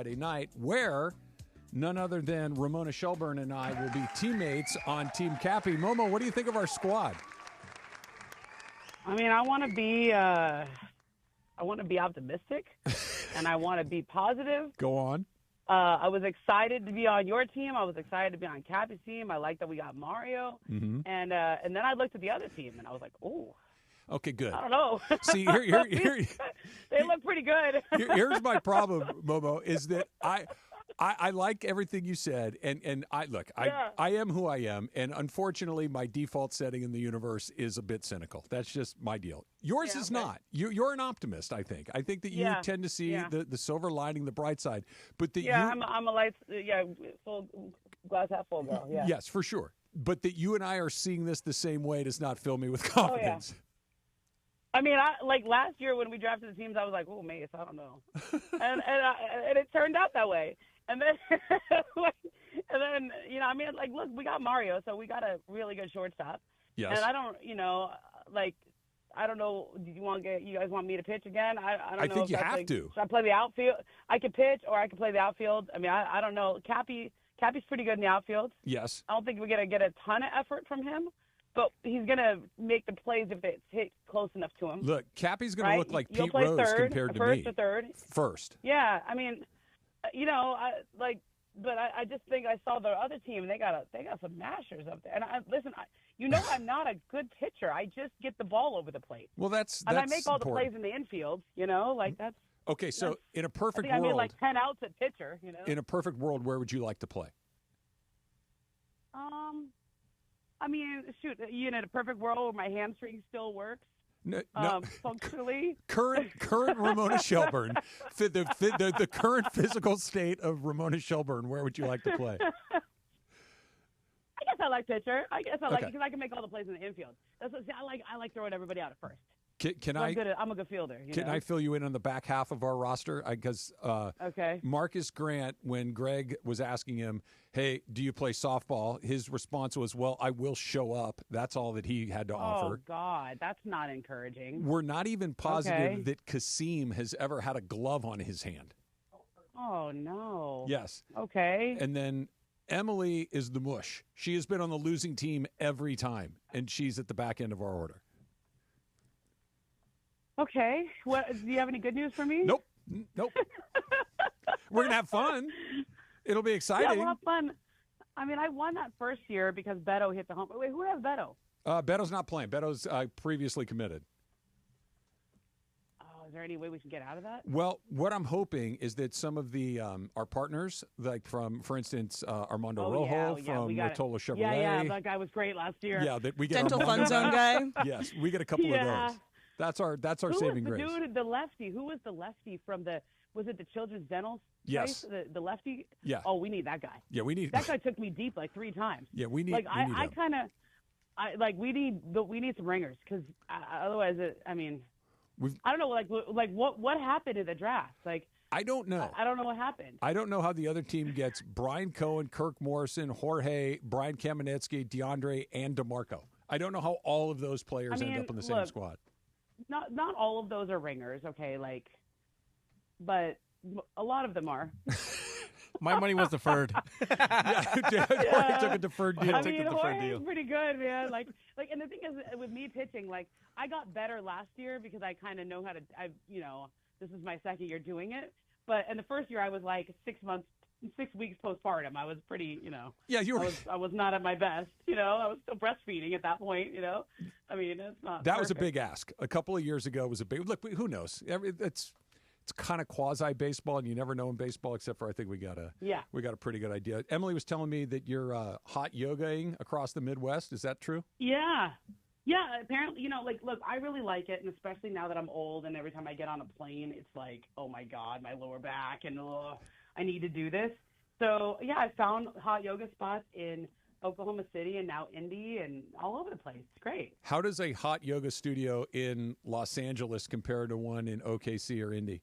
Friday night, where none other than Ramona Shelburne and I will be teammates on Team Cappy. Momo, what do you think of our squad? I mean, I want to be optimistic, and I want to be positive. Go on. I was excited to be on your team. I was excited to be on Cappy's team. I like that we got Mario. Mm-hmm. And then I looked at the other team, and I was like, oh. Okay, good. I don't know. See, here they look pretty good. Here's my problem, Momo, is that I like everything you said, and I am who I am, and unfortunately, my default setting in the universe is a bit cynical. That's just my deal. Yours is not. You're an optimist. I think that you tend to see the silver lining, the bright side. But I'm a light, full glass half full girl. Yeah. Yes, for sure. But that you and I are seeing this the same way does not fill me with confidence. Oh, yeah. I mean, like last year when we drafted the teams, I was like, "Oh, Mace, I don't know," and it turned out that way. And then, I mean, like, look, we got Mario, so we got a really good shortstop. Yes. And I don't, I don't know. Do you guys want me to pitch again? I don't know. I think you have like, to. Should I play the outfield? I could pitch, or I could play the outfield. I mean, I don't know. Cappy's pretty good in the outfield. Yes. I don't think we're gonna get a ton of effort from him. But he's going to make the plays if it's hit close enough to him. Look, Cappy's going to look like You'll Pete play Rose third, compared to first me. Or third. First. Yeah, I mean, but I just think I saw the other team, and they got some mashers up there. And I'm not a good pitcher. I just get the ball over the plate. Well, that's and I make all important. the plays in the infield. That's okay. So in a perfect I world, made like 10 outs at pitcher. In a perfect world, where would you like to play? I mean, shoot, in a perfect world where my hamstring still works. No, functionally. Current Ramona Shelburne, the current physical state of Ramona Shelburne. Where would you like to play? I guess I like pitcher. I guess I like it because I can make all the plays in the infield. I like throwing everybody out at first. I'm a good fielder. Can I fill you in on the back half of our roster? Because Marcus Grant, when Greg was asking him, hey, do you play softball? His response was, well, I will show up. That's all that he had to offer. Oh, God, that's not encouraging. We're not even positive that Kasim has ever had a glove on his hand. Oh, no. Yes. Okay. And then Emily is the mush. She has been on the losing team every time, and she's at the back end of our order. Okay. Do you have any good news for me? Nope. We're going to have fun. It'll be exciting. Yeah, we'll have fun. I mean, I won that first year because Beto hit the home. Wait, who has Beto? Beto's not playing. Beto's previously committed. Oh, is there any way we can get out of that? Well, what I'm hoping is that some of the our partners, like for instance, Armando Rojo from Rotolo Chevrolet. Yeah, that guy was great last year. Yeah, that we get Dental Fun Zone guy. Yes, we get a couple of those. That's our saving grace. Who was the dude, the lefty? Who was the lefty from was it the Children's Dental? Yes. Place? The lefty? Yeah. Oh, we need that guy. Yeah, we need that guy. Took me deep like 3 times. Yeah, we need. We need some ringers because otherwise, I don't know. What happened in the draft? I don't know. I don't know what happened. I don't know how the other team gets Brian Cohen, Kirk Morrison, Jorge, Brian Kamenetsky, DeAndre, and DeMarco. I don't know how all of those players end up on the same squad. Not all of those are ringers, okay? But a lot of them are. My money was deferred. Jorge took a deferred deal. Jorge's pretty good, man. And the thing is, with me pitching, I got better last year because I kind of know how to. This is my second year doing it. But in the first year, I was 6 weeks postpartum. I was pretty, Yeah, you were. I was not at my best. I was still breastfeeding at that point. I mean, it's not. That was a big ask. A couple of years ago was a big. Look, who knows? It's kind of quasi baseball, and you never know in baseball. Except for I think we got a pretty good idea. Emily was telling me that you're hot yogaing across the Midwest. Is that true? Yeah. Yeah, apparently, look, I really like it, and especially now that I'm old, and every time I get on a plane, it's like, oh my God, my lower back, and I need to do this. So, yeah, I found hot yoga spots in Oklahoma City and now Indy and all over the place. It's great. How does a hot yoga studio in Los Angeles compare to one in OKC or Indy?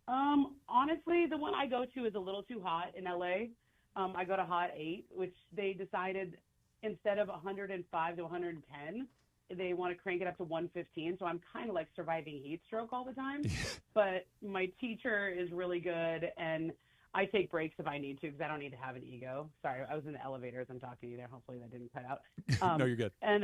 Honestly, the one I go to is a little too hot in LA. I go to Hot 8, which they decided instead of 105 to 110, they want to crank it up to 115. So I'm kind of like surviving heat stroke all the time. But my teacher is really good, and I take breaks if I need to because I don't need to have an ego. Sorry, I was in the elevator as I'm talking to you there. Hopefully that didn't cut out. No, you're good. And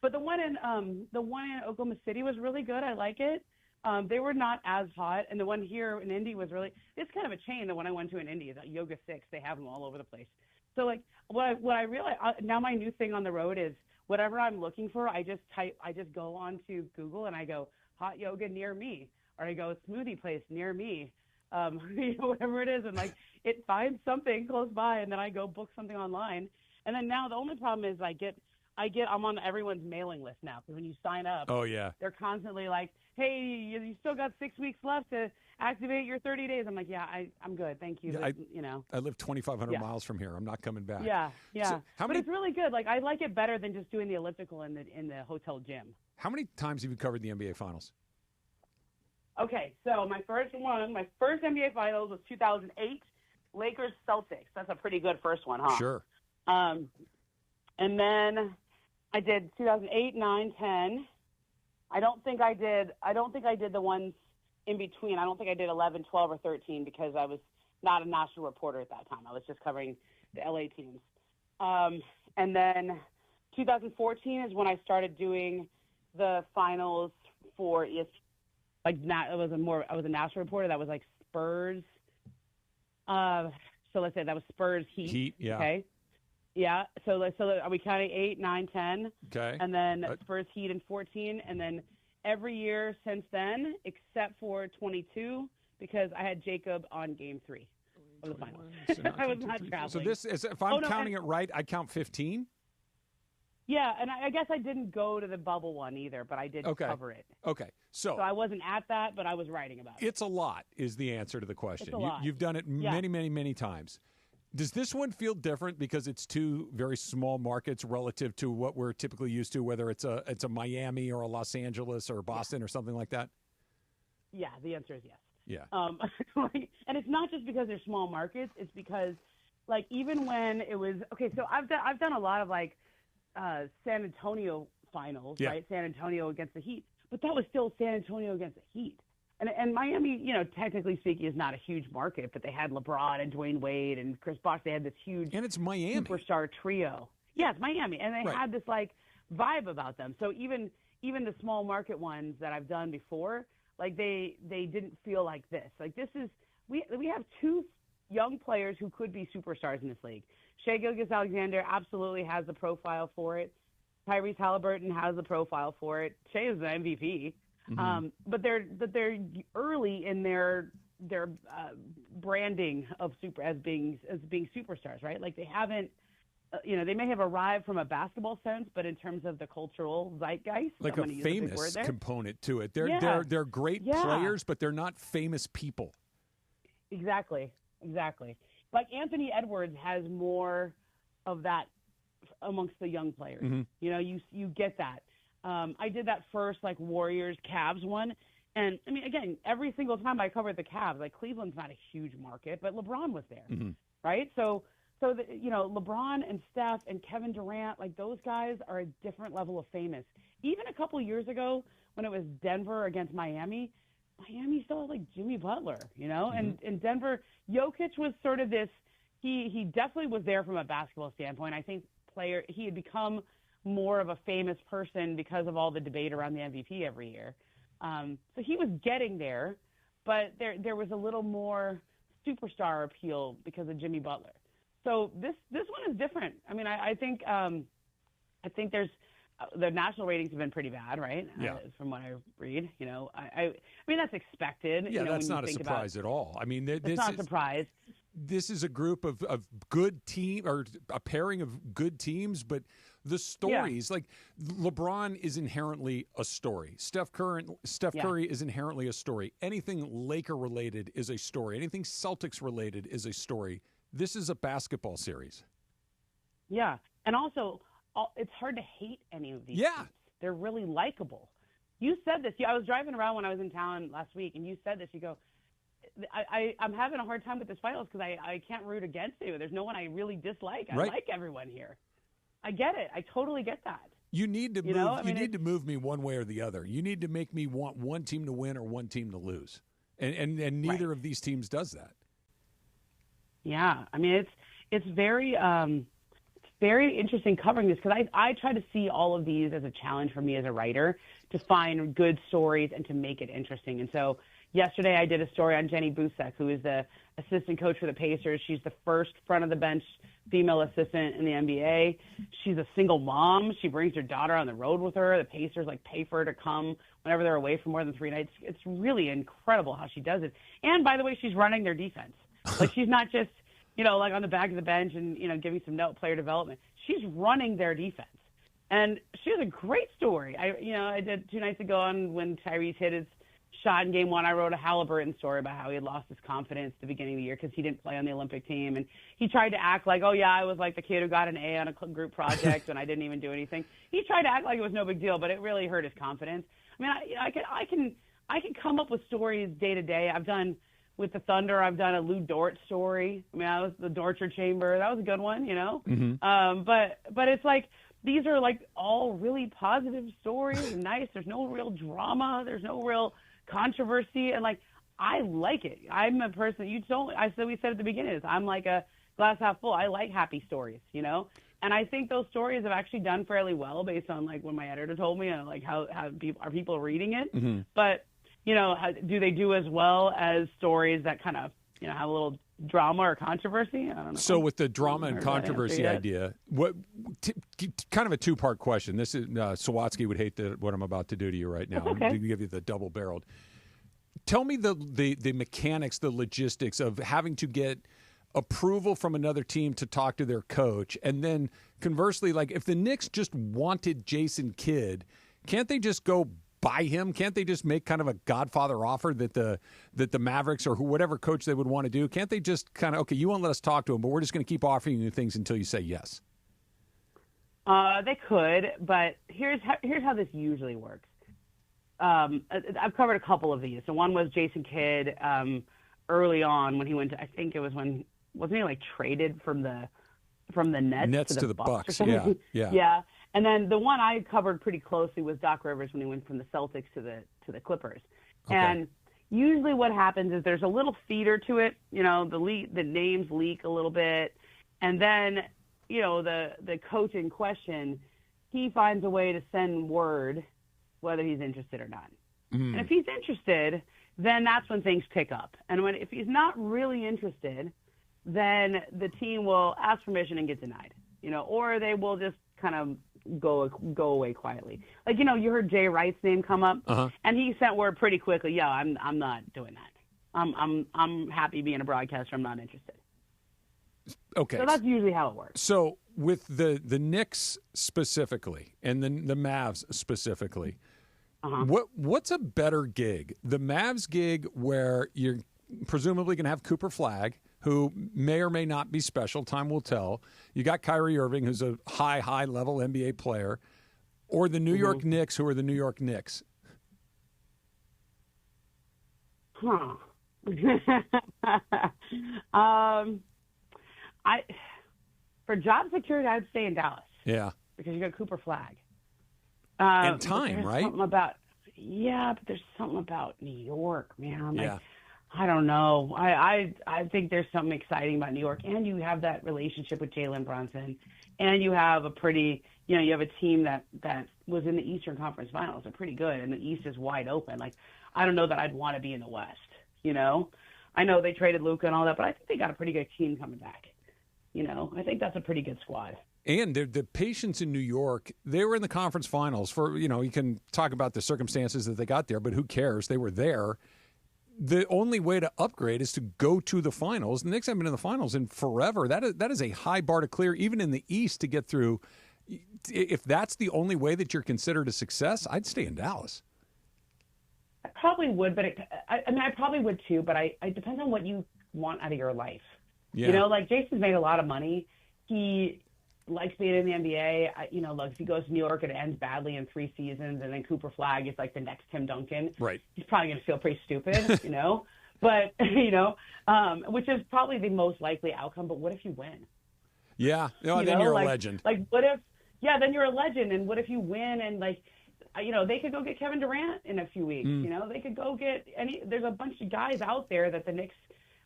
but the one in Oklahoma City was really good. I like it. They were not as hot, and the one here in Indy was really. It's kind of a chain. The one I went to in Indy is at Yoga 6. They have them all over the place. So like what I realize now, my new thing on the road is whatever I'm looking for, I just go on to Google and I go hot yoga near me, or I go smoothie place near me, whatever it is, and like it finds something close by, and then I go book something online. And then now the only problem is I'm on everyone's mailing list now, because when you sign up, oh yeah, they're constantly like, hey, you still got 6 weeks left to activate your 30 days. I'm like, yeah, I'm good. Thank you. Yeah, but, I live 2,500 miles from here. I'm not coming back. Yeah. So but it's really good. Like, I like it better than just doing the elliptical in the hotel gym. How many times have you covered the NBA Finals? Okay, so my first NBA Finals was 2008, Lakers Celtics. That's a pretty good first one, huh? Sure. And then I did 2008, 9, 10. I don't think I did the ones in between. I don't think I did 11, 12, or 13 because I was not a national reporter at that time. I was just covering the LA teams. And then 2014 is when I started doing the finals for ESPN. I was a national reporter. That was like Spurs. So let's say that was Spurs Heat. Heat, yeah. Okay. Yeah. So are we counting 8, 9, 10? Okay. And then Spurs Heat in 14, and then every year since then, except for 22, because I had Jacob on Game 3 of the finals. I was not traveling. So this is, if I'm counting it right, I count 15. Yeah, and I guess I didn't go to the bubble one either, but I did cover it. Okay, so I wasn't at that, but I was writing about it. It's a lot is the answer to the question. It's a lot. You've done it many, many, many times. Does this one feel different because it's two very small markets relative to what we're typically used to, whether it's a Miami or a Los Angeles or Boston or something like that? Yeah, the answer is yes. Yeah. And it's not just because they're small markets. It's because, like, even when it was so I've done a lot of like San Antonio finals, right? San Antonio against the Heat, but that was still San Antonio against the Heat. And Miami, technically speaking, is not a huge market, but they had LeBron and Dwayne Wade and Chris Bosh. They had this huge and it's Miami superstar trio. Yeah, it's Miami, and they had this like vibe about them. So even the small market ones that I've done before, like they didn't feel like this. Like this is we have two young players who could be superstars in this league. Shai Gilgeous-Alexander absolutely has the profile for it. Tyrese Halliburton has the profile for it. Shai is the MVP. Mm-hmm. But they're early in their branding of as being superstars, right? Like they haven't, they may have arrived from a basketball sense, but in terms of the cultural zeitgeist, like a famous component to it. They're great players, but they're not famous people. Exactly. Like Anthony Edwards has more of that amongst the young players. Mm-hmm. You get that. I did that first like Warriors Cavs one, and I mean again every single time I covered the Cavs, like Cleveland's not a huge market, but LeBron was there, mm-hmm. right? So LeBron and Steph and Kevin Durant, like those guys are a different level of famous. Even a couple years ago when it was Denver against Miami still had like Jimmy Butler, mm-hmm. and Denver, Jokic was sort of this. He definitely was there from a basketball standpoint. I think he had become more of a famous person because of all the debate around the MVP every year. So he was getting there, but there was a little more superstar appeal because of Jimmy Butler. So this one is different. I mean, I think there's the national ratings have been pretty bad, right? Yeah. From what I read, I mean that's expected. Yeah, that's not a surprise at all. I mean, it's not a surprise. This is a group of good team or a pairing of good teams, but the stories like LeBron is inherently a story. Steph Curry is inherently a story. Anything Laker related is a story. Anything Celtics related is a story. This is a basketball series. Yeah, and also it's hard to hate any of these. Yeah, teams. They're really likable. You said this. I was driving around when I was in town last week, and you said this. You go, I'm having a hard time with this finals because I can't root against you. There's no one I really dislike. I like everyone here. I get it. I totally get that. You need to move. You need to move me one way or the other. You need to make me want one team to win or one team to lose, and neither of these teams does that. Yeah, I mean it's very interesting covering this because I try to see all of these as a challenge for me as a writer to find good stories and to make it interesting. And so yesterday I did a story on Jenny Busek, who is the assistant coach for the Pacers. She's the first front of the bench female assistant in the NBA. She's a single mom. She brings her daughter on the road with her. The Pacers pay for her to come whenever they're away for more than 3 nights. It's really incredible how she does it. And by the way, she's running their defense. She's not just, on the back of the bench and, giving some player development. She's running their defense. And she has a great story. I did 2 nights ago when Tyrese hit his shot in game 1. I wrote a Halliburton story about how he had lost his confidence at the beginning of the year because he didn't play on the Olympic team. And he tried to act like, oh, yeah, I was like the kid who got an A on a group project and I didn't even do anything. He tried to act like it was no big deal, but it really hurt his confidence. I mean, I can come up with stories day to day. I've done with the Thunder, I've done a Lou Dort story. I mean, I was the Dortcher Chamber. That was a good one, Mm-hmm. But it's like these are all really positive stories and nice. There's no real drama. There's no real controversy. And I like it. I'm a person we said at the beginning, I'm like a glass half full. I like happy stories, And I think those stories have actually done fairly well based on when my editor told me and how are people reading it. Mm-hmm. But do they do as well as stories that kind of, have a little drama or controversy? I don't know. So with the drama and controversy idea, kind of a 2-part question. This is Sawatsky would hate what I'm about to do to you right now. Okay. I'm going to give you the double-barreled. Tell me the mechanics, the logistics of having to get approval from another team to talk to their coach, and then conversely, if the Knicks just wanted Jason Kidd, can't they just go buy him? Can't they just make kind of a Godfather offer that the Mavericks or whatever coach they would want to do? Can't they just kind of, okay, you won't let us talk to him, but we're just going to keep offering you things until you say yes? They could, but here's how this usually works. I've covered a couple of these. So one was Jason Kidd early on when he went to, I think it was wasn't he traded from the Nets to the Bucks? Yeah. Yeah. And then the one I covered pretty closely was Doc Rivers when he went from the Celtics to the Clippers. Okay. And usually what happens is there's a little feeder to it. The names leak a little bit, and then the coach in question, he finds a way to send word whether he's interested or not. And if he's interested, then that's when things pick up. And if he's not really interested, then the team will ask permission and get denied. Or they will just kind of go away quietly. You heard Jay Wright's name come up, and he sent word pretty quickly. Yeah, I'm not doing that. I'm happy being a broadcaster. I'm not interested. Okay. So that's usually how it works. So with the Knicks specifically and the Mavs specifically, what's a better gig? The Mavs gig where you're presumably going to have Cooper Flagg, who may or may not be special. Time will tell. You got Kyrie Irving, who's a high-level NBA player, or the New York Knicks, who are the New York Knicks. Huh. For job security, I'd stay in Dallas. Yeah. Because you got Cooper Flagg. And time, right? But there's something about New York, man. Yeah. I don't know. I think there's something exciting about New York, and you have that relationship with Jalen Brunson, and you have you have a team that was in the Eastern Conference Finals. They're pretty good, and the East is wide open. I don't know that I'd want to be in the West. I know they traded Luka and all that, but I think they got a pretty good team coming back. I think that's a pretty good squad. And the patience in New York, they were in the conference finals for, you can talk about the circumstances that they got there, but who cares? They were there. The only way to upgrade is to go to the finals. The Knicks haven't been in the finals in forever. That is a high bar to clear, even in the East, to get through. If that's the only way that you're considered a success, I'd stay in Dallas. I probably would, but I probably would too, but it depends on what you want out of your life. Yeah. Jason's made a lot of money. He likes being in the NBA. If he goes to New York and it ends badly in 3 seasons, and then Cooper Flagg is the next Tim Duncan. Right. He's probably going to feel pretty stupid, But, which is probably the most likely outcome. But what if you win? Yeah. No, then you're a legend. What if, then you're a legend. And what if you win and like, they could go get Kevin Durant in a few weeks. They could go get there's a bunch of guys out there that the Knicks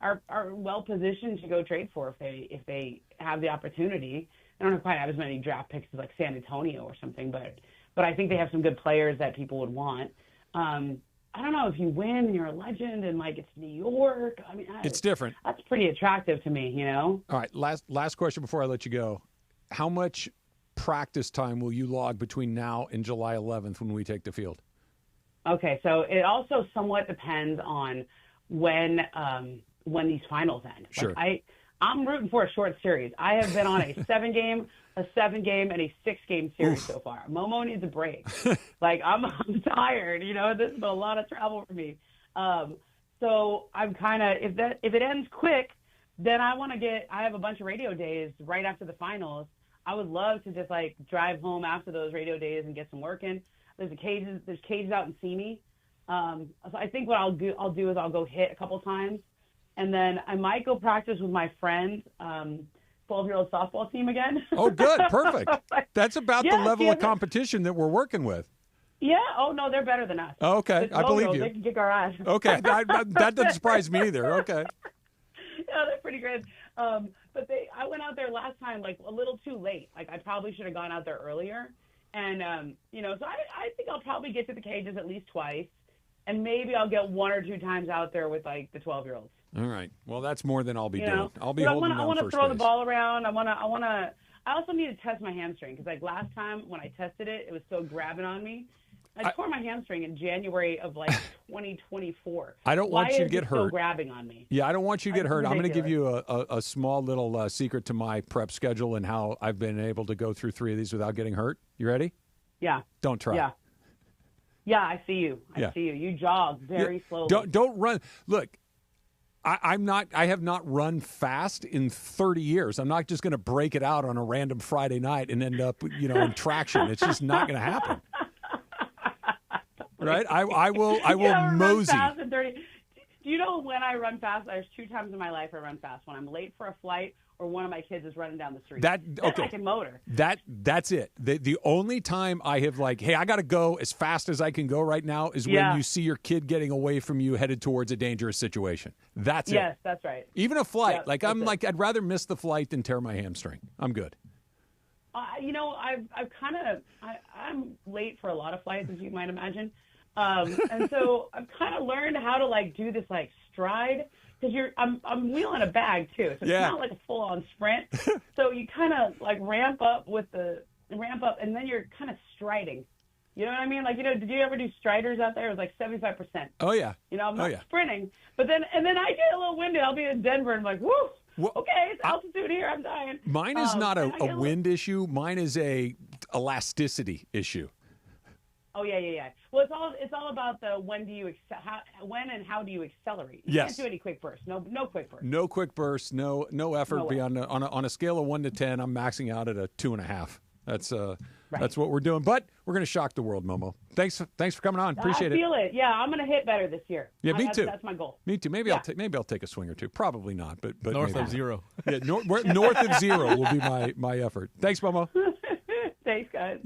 are well positioned to go trade for if they have the opportunity. I don't quite have as many draft picks as like San Antonio or something, but I think they have some good players that people would want. I don't know, if you win and you're a legend and like it's New York. I mean, it's different. That's pretty attractive to me, All right, last question before I let you go. How much practice time will you log between now and July 11th when we take the field? Okay, so it also somewhat depends on when these finals end. Sure. Like I'm rooting for a short series. I have been on a 7-game, a 7-game, and a 6-game series so far. Momo needs a break. Like I'm tired. This is a lot of travel for me. So I'm kind of if it ends quick, then I have a bunch of radio days right after the finals. I would love to just like drive home after those radio days and get some work in. There's cages out in Simi. So I think what I'll do is I'll go hit a couple times, and then I might go practice with my friend's 12-year-old softball team again. Oh, good, perfect. That's about the level of competition that we're working with. Yeah. Oh no, they're better than us. Oh, okay, I believe you. They can kick our ass. Okay, that doesn't surprise me either. Okay. Yeah, they're pretty good. But I went out there last time like a little too late. Like I probably should have gone out there earlier. And so I think I'll probably get to the cages at least twice, and maybe I'll get 1 or 2 times out there with like the 12-year-olds. All right. Well, that's more than I'll be doing. I'll be holding down first base. I want to throw the ball around. I also need to test my hamstring because like last time when I tested it, it was still grabbing on me. I tore my hamstring in January of like 2024. I don't want you to get hurt. Still grabbing on me. Yeah, I don't want you to get hurt. I'm going to give you a small little secret to my prep schedule and how I've been able to go through 3 of these without getting hurt. You ready? Yeah. Don't try. Yeah. Yeah, I see you. I see you. You jog very slowly. Don't run. Look, I have not run fast in 30 years. I'm not just going to break it out on a random Friday night and end up, in traction. It's just not going to happen. Right? I will mosey. Run fast in 30. Do you know when I run fast? There's 2 times in my life I run fast. When I'm late for a flight or one of my kids is running down the street. Then I can motor. That's it. The only time I have like, hey, I got to go as fast as I can go right now is when you see your kid getting away from you headed towards a dangerous situation. That's it. Yes, that's right. Even a flight. I'd rather miss the flight than tear my hamstring. I'm good. I'm late for a lot of flights, as you might imagine. And so I've kind of learned how to like do this like stride because I'm wheeling a bag too, so it's not like a full on sprint. So you kind of like ramp up and then you're kind of striding. You know what I mean? Like, did you ever do striders out there? It was like 75%. Oh yeah. I'm not sprinting, but then I get a little winded. I'll be in Denver and I'm like, whoo. Well, okay, it's altitude here. I'm dying. Mine is not a wind issue. Mine is a elasticity issue. Oh yeah. Well, it's all about the when and how do you accelerate? You yes. can't do any quick bursts. No quick bursts. No quick bursts. No effort beyond on a scale of 1 to 10. I'm maxing out at a 2.5. That's what we're doing. But we're going to shock the world, Momo. Thanks for coming on. Appreciate it. I feel it. Yeah, I'm going to hit better this year. Yeah, me too. That's my goal. Me too. Maybe I'll take a swing or two. Probably not, but north maybe. of 0. Yeah, north of 0 will be my effort. Thanks, Momo. Thanks, guys.